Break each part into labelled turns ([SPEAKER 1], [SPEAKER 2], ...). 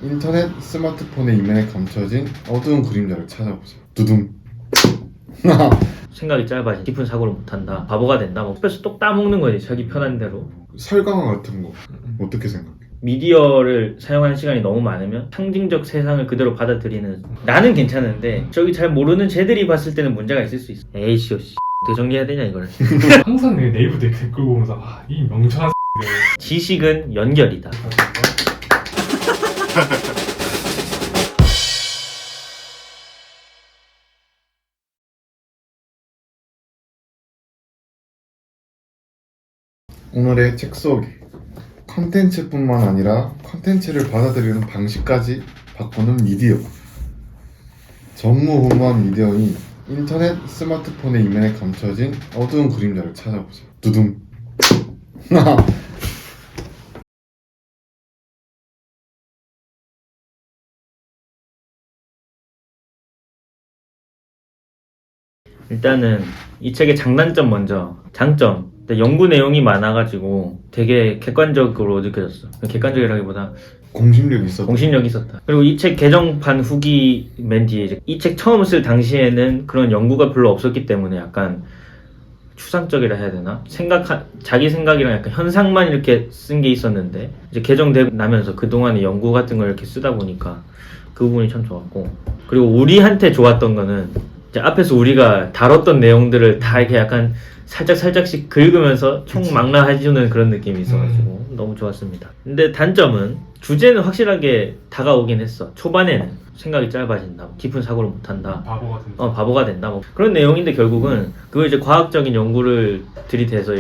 [SPEAKER 1] 인터넷 스마트폰의 이면에 감춰진 어두운 그림자를 찾아보자. 두둥.
[SPEAKER 2] 생각이 짧아진 깊은 사고를 못한다, 바보가 된다, 뭐 스페이스 똑 따먹는 거지 자기 편한 대로.
[SPEAKER 1] 설강화 같은 거 어떻게 생각해?
[SPEAKER 2] 미디어를 사용하는 시간이 너무 많으면 상징적 세상을 그대로 받아들이는. 나는 괜찮은데 저기 잘 모르는 쟤들이 봤을 때는 문제가 있을 수 있어. 에이씨 어떻게 정리해야 되냐 이거를.
[SPEAKER 3] 항상 내 네이버 댓글 보면서 이 명창한
[SPEAKER 2] 지식은 연결이다.
[SPEAKER 1] 오늘의 책 소개. 컨텐츠뿐만 아니라 컨텐츠를 받아들이는 방식까지 바꾸는 미디어. 전무후무한 미디어인 인터넷 스마트폰의 이면에 감춰진 어두운 그림자를 찾아보자. 두둥.
[SPEAKER 2] 일단은 이 책의 장단점 먼저. 장점, 연구 내용이 많아가지고 되게 객관적으로 느껴졌어. 객관적이라기보다
[SPEAKER 1] 공신력이 있어.
[SPEAKER 2] 공신력이 있었다. 그리고 이 책 개정판 후기 맨 뒤에 이 책 처음 쓸 당시에는 그런 연구가 별로 없었기 때문에 약간 추상적이라 해야 되나? 자기 생각이랑 약간 현상만 이렇게 쓴 게 있었는데 이제 개정되고 나면서 그동안의 연구 같은 걸 이렇게 쓰다 보니까 그 부분이 참 좋았고, 그리고 우리한테 좋았던 거는 이제 앞에서 우리가 다뤘던 내용들을 다 이렇게 약간 살짝씩 긁으면서 총망라해주는 그런 느낌이 있어가지고 너무 좋았습니다. 근데 단점은 주제는 확실하게 다가오긴 했어. 초반에는 생각이 짧아진다, 깊은 사고를 못한다,
[SPEAKER 3] 바보가 된다.
[SPEAKER 2] 바보가 된다, 뭐 그런 내용인데 결국은 그걸 이제 과학적인 연구를 들이대서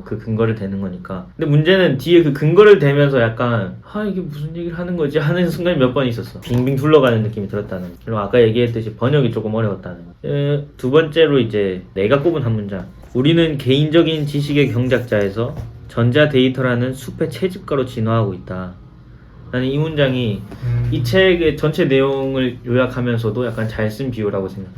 [SPEAKER 2] 그 근거를 대는 거니까. 근데 문제는 뒤에 그 근거를 대면서 약간 이게 무슨 얘기를 하는 거지 하는 순간이 몇 번 있었어. 빙빙 둘러가는 느낌이 들었다는 거. 그리고 아까 얘기했듯이 번역이 조금 어려웠다는 거. 두 번째로 이제 내가 꼽은 한 문장. 우리는 개인적인 지식의 경작자에서 전자 데이터라는 숲의 채집가로 진화하고 있다. 나는 이 문장이 이 책의 전체 내용을 요약하면서도 약간 잘 쓴 비유라고 생각해.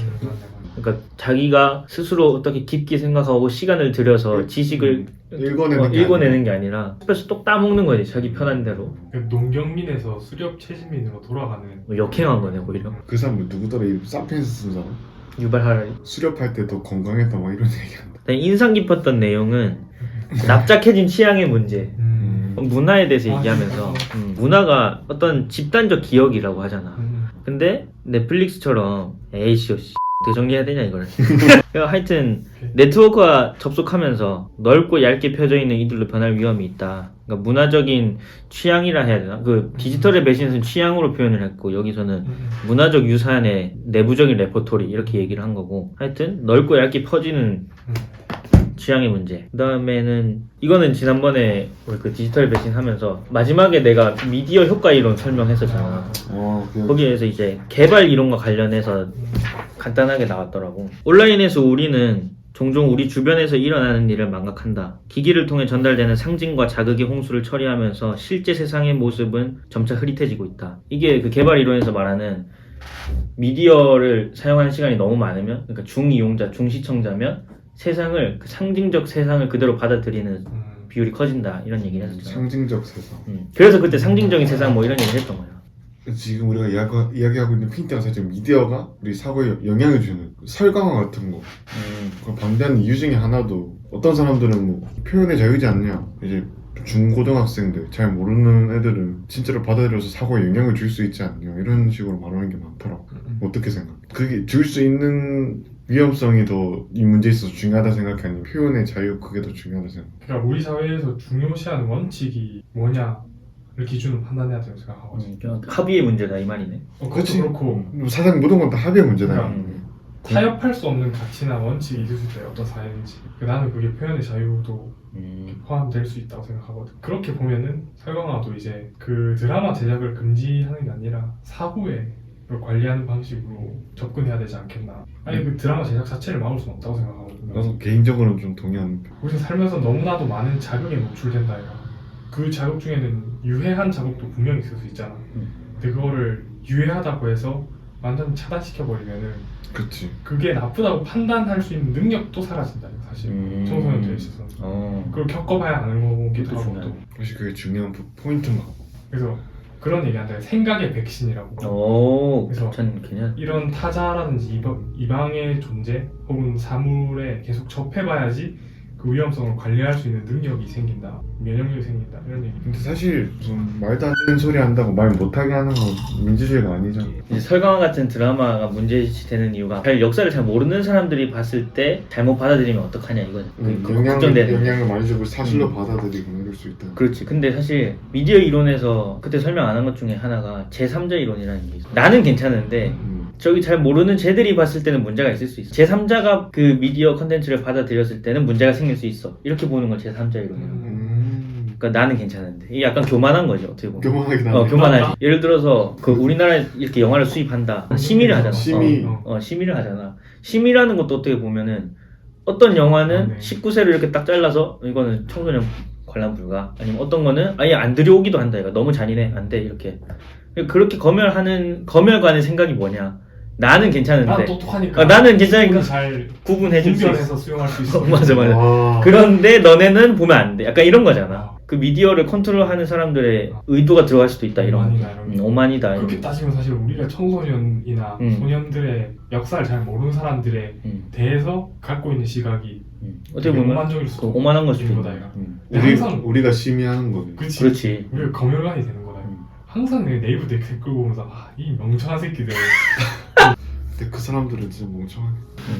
[SPEAKER 2] 그러니까 자기가 스스로 어떻게 깊게 생각하고 시간을 들여서 지식을 읽어내는 게 아니라 스페이스 똑 따먹는 거지 자기 편한 대로.
[SPEAKER 3] 농경민에서 수렵 채집민으로 돌아가는.
[SPEAKER 2] 역행한 거네 오히려.
[SPEAKER 1] 그 사람 누구더라? 이 사피엔스 쓴 사람?
[SPEAKER 2] 유발 하라리.
[SPEAKER 1] 수렵할 때 더 건강했다 뭐 이런 얘기한다.
[SPEAKER 2] 인상 깊었던 내용은 납작해진 취향의 문제. 문화에 대해서 얘기하면서 문화가 어떤 집단적 기억이라고 하잖아. 근데 넷플릭스처럼 에이씨 어떻게 정리해야 되냐 이걸. 하여튼 네트워크와 접속하면서 넓고 얇게 펴져 있는 이들로 변할 위험이 있다. 그러니까 문화적인 취향이라 해야 되나? 그 디지털의 배신은 취향으로 표현을 했고 여기서는 문화적 유산의 내부적인 레퍼토리 이렇게 얘기를 한 거고, 하여튼 넓고 얇게 퍼지는 취향의 문제. 그 다음에는 이거는 지난번에 우리 그 디지털 배신 하면서 마지막에 내가 미디어 효과 이론 설명했었잖아. 거기에서 이제 개발 이론과 관련해서 간단하게 나왔더라고. 온라인에서 우리는 종종 우리 주변에서 일어나는 일을 망각한다. 기기를 통해 전달되는 상징과 자극의 홍수를 처리하면서 실제 세상의 모습은 점차 흐릿해지고 있다. 이게 그 개발 이론에서 말하는 미디어를 사용하는 시간이 너무 많으면, 그러니까 중이용자, 중시청자면 세상을, 그 상징적 세상을 그대로 받아들이는 비율이 커진다 이런 얘기를 했었잖아.
[SPEAKER 1] 상징적 세상.
[SPEAKER 2] 그래서 그때 상징적인 세상 뭐 이런 얘기를 했던 거야.
[SPEAKER 1] 지금 우리가 이야기하고 있는 핀트가 사실 미디어가 우리 사고에 영향을 주는 설강화 같은 거. 그 방대한 이유 중에 하나도 어떤 사람들은 뭐 표현의 자유지 않냐, 이제 중고등학생들 잘 모르는 애들은 진짜로 받아들여서 사고에 영향을 줄 수 있지 않냐 이런 식으로 말하는 게 많더라고. 어떻게 생각해? 그게 줄 수 있는 위험성이 더 이 문제에 있어서 중요하다 생각해, 아니면 표현의 자유 그게 더 중요하다 생각해?
[SPEAKER 3] 그러니까 우리 사회에서 중요시하는 원칙이 뭐냐를 기준으로 판단해야 된다고 생각하거든.
[SPEAKER 2] 합의의 문제다 이 말이네.
[SPEAKER 1] 그렇지.
[SPEAKER 3] 그렇고
[SPEAKER 1] 사상 모든 건 다 합의의 문제다.
[SPEAKER 3] 타협할 수 없는 가치나 원칙이 있을 때 어떤 사회인지, 나는 그게 표현의 자유도 포함될 수 있다고 생각하거든. 그렇게 보면은 설강화도 이제 그 드라마 제작을 금지하는 게 아니라 사고에 관리하는 방식으로 접근해야 되지 않겠나. 아니 그 드라마 제작 자체를 막을 수는 없다고 생각하거든.
[SPEAKER 1] 나도 개인적으로는 좀 동의하는 편.
[SPEAKER 3] 우리는 살면서 너무나도 많은 자극에 노출된다 이가. 그 자극 중에는 유해한 자극도 분명히 있을 수 있잖아. 근데 그거를 유해하다고 해서 완전 차단시켜버리면은
[SPEAKER 1] 그치.
[SPEAKER 3] 그게 나쁘다고 판단할 수 있는 능력도 사라진다 사실. 청소년들에 있어서. 그걸 겪어봐야 아는 거기도 하고 또.
[SPEAKER 1] 사실 그게 중요한 포인트인 것 같고.
[SPEAKER 3] 그래서 그런 얘기한다. 생각의 백신이라고.
[SPEAKER 2] 오,
[SPEAKER 3] 그래서
[SPEAKER 2] 괜찮은 개념.
[SPEAKER 3] 이런 타자라든지 이방의 존재 혹은 사물에 계속 접해봐야지 그 위험성을 관리할 수 있는 능력이 생긴다, 면역력이 생긴다 이런 얘기.
[SPEAKER 1] 근데 사실 말도 안 되는 소리 한다고 말 못하게 하는 건 민주주의가 아니잖아.
[SPEAKER 2] 이제 설강화 같은 드라마가 문제되는 이유가 역사를 잘 모르는 사람들이 봤을 때 잘못 받아들이면 어떡하냐 이거죠. 걱정되는.
[SPEAKER 1] 영향을 많이 주고 사실로 받아들이고 이럴 수 있다.
[SPEAKER 2] 그렇지. 근데 사실 미디어 이론에서 그때 설명 안 한 것 중에 하나가 제3자 이론이라는 게 있어. 나는 괜찮은데 저기 잘 모르는 쟤들이 봤을 때는 문제가 있을 수 있어. 제3자가 그 미디어 컨텐츠를 받아들였을 때는 문제가 생길 수 있어. 이렇게 보는 건 제3자 이론이라고. 그러니까 나는 괜찮은데 이게 약간 교만한 거지 어떻게 보면.
[SPEAKER 1] 교만하긴 하네.
[SPEAKER 2] 교만하지. 예를 들어서 그 우리나라에 이렇게 영화를 수입한다. 심의를 하잖아.
[SPEAKER 1] 심의.
[SPEAKER 2] 심의를 하잖아. 심의라는 것도 어떻게 보면은 어떤 영화는 19세를 이렇게 딱 잘라서 이거는 청소년 관람 불가. 아니면 어떤 거는 아예 안 들여오기도 한다. 이거 너무 잔인해. 안 돼. 이렇게. 그렇게 검열하는 검열관의 생각이 뭐냐? 나는 괜찮은데.
[SPEAKER 3] 난 똑똑하니까.
[SPEAKER 2] 나는 괜찮으니까
[SPEAKER 3] 잘
[SPEAKER 2] 구분해줄 수 있어.
[SPEAKER 3] 분별해서 수용할 수 있어.
[SPEAKER 2] 맞아.
[SPEAKER 1] 와.
[SPEAKER 2] 그런데 너네는 보면 안 돼. 약간 이런 거잖아. 그 미디어를 컨트롤하는 사람들의 의도가 들어갈 수도 있다. 이런. 오만이다.
[SPEAKER 3] 그렇게 따지면 사실 우리가 청소년이나 소년들의 역사를 잘 모르는 사람들에 대해서 갖고 있는 시각이
[SPEAKER 2] 어떻게 보면
[SPEAKER 3] 오만적일 수도
[SPEAKER 2] 오만한 걸 수도
[SPEAKER 3] 거다.
[SPEAKER 2] 있는.
[SPEAKER 1] 우리가 심의하는 거네.
[SPEAKER 2] 그렇지.
[SPEAKER 3] 우리가 검열관이 되는 거다. 항상 내 네이버 댓글 보면서 이 멍청한 새끼들.
[SPEAKER 1] 근데 그 사람들은 진짜 멍청하네.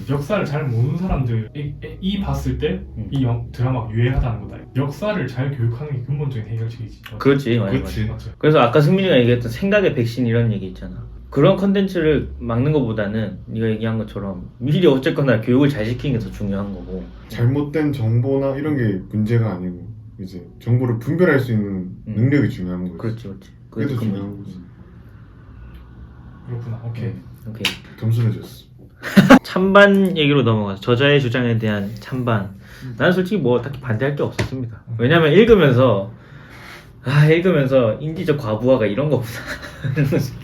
[SPEAKER 3] 역사를 잘 모르는 사람들이 봤을 때 이 드라마가 유해하다는 거다. 역사를 잘 교육하는 게 근본적인 해결책이지.
[SPEAKER 2] 그렇지.
[SPEAKER 1] 그렇지.
[SPEAKER 3] 맞죠.
[SPEAKER 2] 그래서 아까 승민이가 얘기했던 생각의 백신 이런 얘기 있잖아. 그런 컨텐츠를 막는 것보다는 네가 얘기한 것처럼 미리 어쨌거나 교육을 잘 시키는 게 더 중요한 거고.
[SPEAKER 1] 잘못된 정보나 이런 게 문제가 아니고 이제 정보를 분별할 수 있는 능력이 중요한 거지.
[SPEAKER 2] 그렇지.
[SPEAKER 1] 그게 더 중요한 거지.
[SPEAKER 3] 그렇구나. 오케이.
[SPEAKER 1] 겸손해졌어.
[SPEAKER 2] 찬반 얘기로 넘어가서 저자의 주장에 대한 찬반. 나는 솔직히 뭐 딱히 반대할 게 없었습니다. 왜냐면 읽으면서 인지적 과부하가 이런 거구나.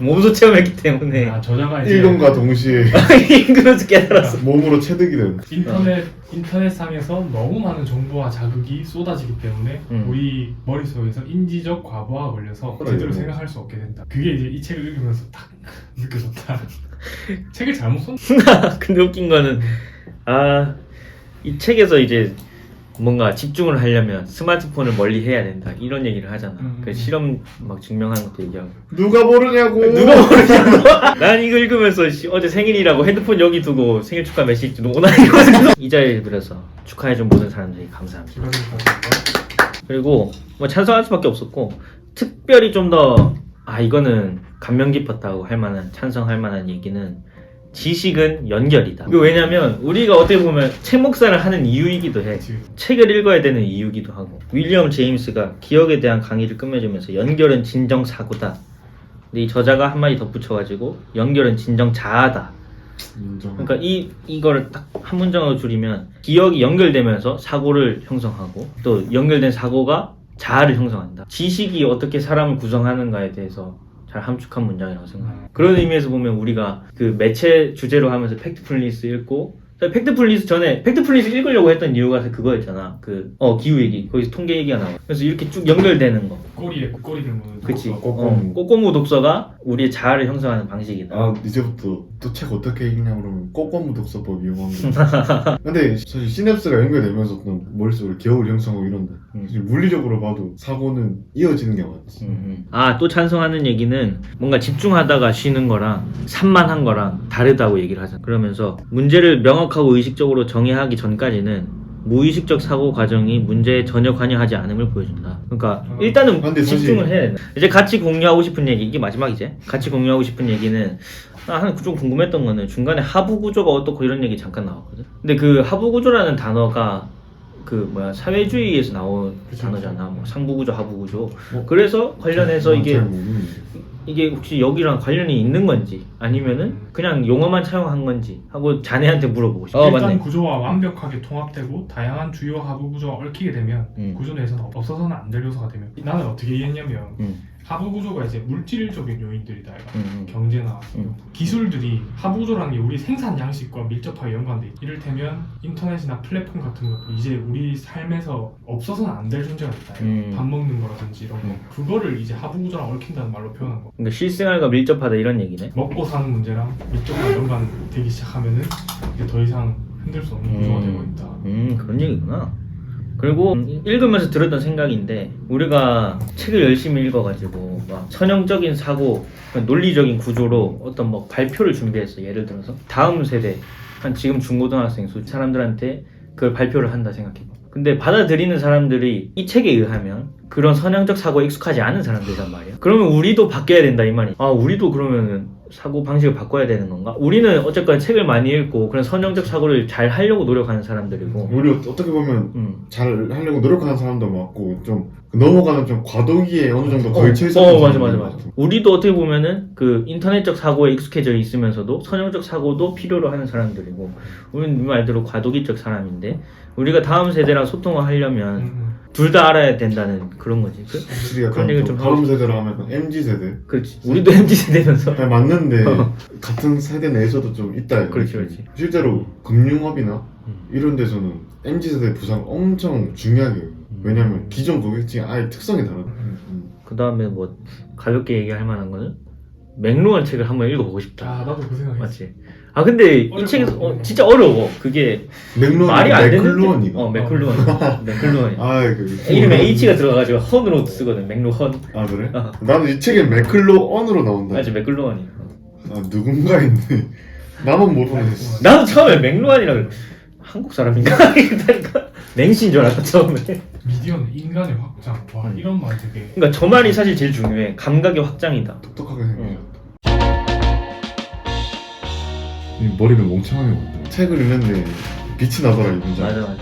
[SPEAKER 2] 몸소 체험했기 때문에
[SPEAKER 3] 저자가 이제
[SPEAKER 1] 읽음과 동시에
[SPEAKER 2] 읽으면서 깨달았어.
[SPEAKER 1] 몸으로 체득이 되는.
[SPEAKER 3] 인터넷상에서 너무 많은 정보와 자극이 쏟아지기 때문에 우리 머릿속에서 인지적 과부하가 걸려서 제대로 생각할 수 없게 된다. 그게 이제 이 책을 읽으면서 딱 느껴졌다. 책을 잘못 썼나?
[SPEAKER 2] 근데 웃긴 거는 이 책에서 이제 뭔가 집중을 하려면 스마트폰을 멀리 해야 된다 이런 얘기를 하잖아. 그 실험 막 증명하는 것도 얘기하고.
[SPEAKER 1] 누가 모르냐고.
[SPEAKER 2] 난 이거 읽으면서 어제 생일이라고 핸드폰 여기 두고 생일 축하 메시지 오나 이러면서 이 자리에 그래서 축하해준 모든 사람들이 감사합니다. 그리고 뭐 찬성할 수밖에 없었고 특별히 좀 더 이거는 감명 깊었다고 할 만한 찬성할 만한 얘기는 지식은 연결이다. 왜냐면 우리가 어떻게 보면 책 목사를 하는 이유이기도 해. 책을 읽어야 되는 이유이기도 하고. 윌리엄 제임스가 기억에 대한 강의를 끝맺으면서 연결은 진정 사고다. 근데 이 저자가 한마디 덧붙여가지고 연결은 진정 자아다. 그러니까 이거를 딱 한 문장으로 줄이면 기억이 연결되면서 사고를 형성하고 또 연결된 사고가 자아를 형성한다. 지식이 어떻게 사람을 구성하는가에 대해서 잘 함축한 문장이라고 생각해요. 그런 의미에서 보면 우리가 그 매체 주제로 하면서 팩트풀리스 읽고 팩트풀리스 전에 팩트풀리스 읽으려고 했던 이유가 그거였잖아. 기후 얘기 거기서 통계 얘기가 나와. 그래서 이렇게 쭉 연결되는 거.
[SPEAKER 3] 꼬리를 무는.
[SPEAKER 2] 그치. 꼬꼬무 독서가 우리의 자아를 형성하는 방식이다.
[SPEAKER 1] 이제부터 또 책 어떻게 읽냐 그러면 꼬꼬무 독서법 이용한 거. 근데 사실 시냅스가 연결되면서 또 머릿속으로 기억을 형성하고 이런다. 사실 물리적으로 봐도 사고는 이어지는 게 맞지.
[SPEAKER 2] 또 찬성하는 얘기는 뭔가 집중하다가 쉬는 거랑 산만한 거랑 다르다고 얘기를 하잖아. 그러면서 문제를 명확하고 의식적으로 정의하기 전까지는 무의식적 사고 과정이 문제에 전혀 관여하지 않음을 보여준다. 그러니까 일단은 집중을 해야 된다. 이제 같이 공유하고 싶은 얘기, 이게 마지막이지. 같이 공유하고 싶은 얘기는 좀 궁금했던 거는 중간에 하부 구조가 어떻고 이런 얘기 잠깐 나왔거든. 근데 그 하부 구조라는 단어가 사회주의에서 나온 단어잖아. 뭐 상부 구조, 하부 구조. 그래서 관련해서 이게 혹시 여기랑 관련이 있는 건지 아니면은 그냥 용어만 차용한 건지 하고 자네한테 물어보고 싶어.
[SPEAKER 3] 일단
[SPEAKER 2] 맞네.
[SPEAKER 3] 구조와 완벽하게 통합되고 다양한 주요 하부 구조가 얽히게 되면 구조 내에서는 없어서는 안 될 요소가 되면 나는 어떻게 이해했냐면 하부 구조가 이제 물질적인 요인들이다.
[SPEAKER 2] 음.
[SPEAKER 3] 경제나
[SPEAKER 2] 음.
[SPEAKER 3] 기술들이 하부 구조라는 게 우리 생산 양식과 밀접하게 연관돼 있다. 이를테면 인터넷이나 플랫폼 같은 것도 이제 우리 삶에서 없어서는 안 될 존재가 됐다. 밥 먹는 거라든지 이런 거. 그거를 이제 하부 구조랑 얽힌다는 말로 표현한 거.
[SPEAKER 2] 그러니까 실생활과 밀접하다 이런 얘기네.
[SPEAKER 3] 먹고 사는 문제랑 밀접하게 연관되기 시작하면은 이제 더 이상 흔들 수 없는 구조가 되고 있다.
[SPEAKER 2] 그런 얘기구나. 그리고 읽으면서 들었던 생각인데 우리가 책을 열심히 읽어가지고 막 선형적인 사고, 논리적인 구조로 어떤 뭐 발표를 준비했어. 예를 들어서 다음 세대, 한 지금 중고등학생 사람들한테 그걸 발표를 한다 생각해봐. 근데 받아들이는 사람들이 이 책에 의하면 그런 선형적 사고에 익숙하지 않은 사람들이란 말이야. 그러면 우리도 바뀌어야 된다 이 말이야. 아, 우리도 그러면은 사고 방식을 바꿔야 되는 건가? 우리는 어쨌거나 책을 많이 읽고 그런 선형적 사고를 잘 하려고 노력하는 사람들이고,
[SPEAKER 1] 우리 어떻게 보면 잘 하려고 노력하는 사람도 많고 좀 넘어가는 좀 과도기에 어느 정도 걸쳐 있었던
[SPEAKER 2] 맞아. 우리도 어떻게 보면은 그 인터넷적 사고에 익숙해져 있으면서도 선형적 사고도 필요로 하는 사람들이고, 우리는 이 말대로 과도기적 사람인데 우리가 다음 세대랑 소통을 하려면 둘 다 알아야 된다는 그런 거지.
[SPEAKER 1] 확실히 약간
[SPEAKER 2] 그런 얘기를
[SPEAKER 1] 좀
[SPEAKER 2] 좀
[SPEAKER 1] 다음
[SPEAKER 2] 하고
[SPEAKER 1] 세대로 하면 MZ세대
[SPEAKER 2] 그렇지. 우리도 MZ세대면서
[SPEAKER 1] 잘 맞는데 같은 세대 내에서도 좀 있다.
[SPEAKER 2] 그렇지.
[SPEAKER 1] 실제로 금융업이나 이런 데서는 MZ세대 부상 엄청 중요하게 해요. 왜냐면 기존 고객층이 아예 특성이 다르다.
[SPEAKER 2] 그 다음에 뭐 가볍게 얘기할 만한 거는 맥루한 책을 한번 읽어보고 싶다.
[SPEAKER 3] 아, 나도 그 생각했어.
[SPEAKER 2] 맞지? 아 근데 이 책이 진짜 어려워. 그게 말이 안 되는
[SPEAKER 1] 맥클루언이가.
[SPEAKER 2] 맥클루언이.
[SPEAKER 1] 그
[SPEAKER 2] 이름에 H가 들어가가지고 헌으로 쓰거든. 맥루헌.
[SPEAKER 1] 아 그래? 나는 이 책에 맥클루언으로 나온다.
[SPEAKER 2] 맞지, 맥클루언이.
[SPEAKER 1] 아 누군가 있네. 나만 모르는 했어.
[SPEAKER 2] 나도 처음에 맥루안이라 그래. 한국 사람인가? 이러니까 냉시인 줄 알았다 처음에.
[SPEAKER 3] 미디어는 인간의 확장. 와, 이런 말 되게.
[SPEAKER 2] 그러니까 저 말이 사실 제일 중요해. 감각의 확장이다.
[SPEAKER 1] 똑똑하게 생각하셨다. 이 머리를 멍청하게 만들어. 책을 읽는데 빛이 나더라 이 문장.
[SPEAKER 2] 맞아.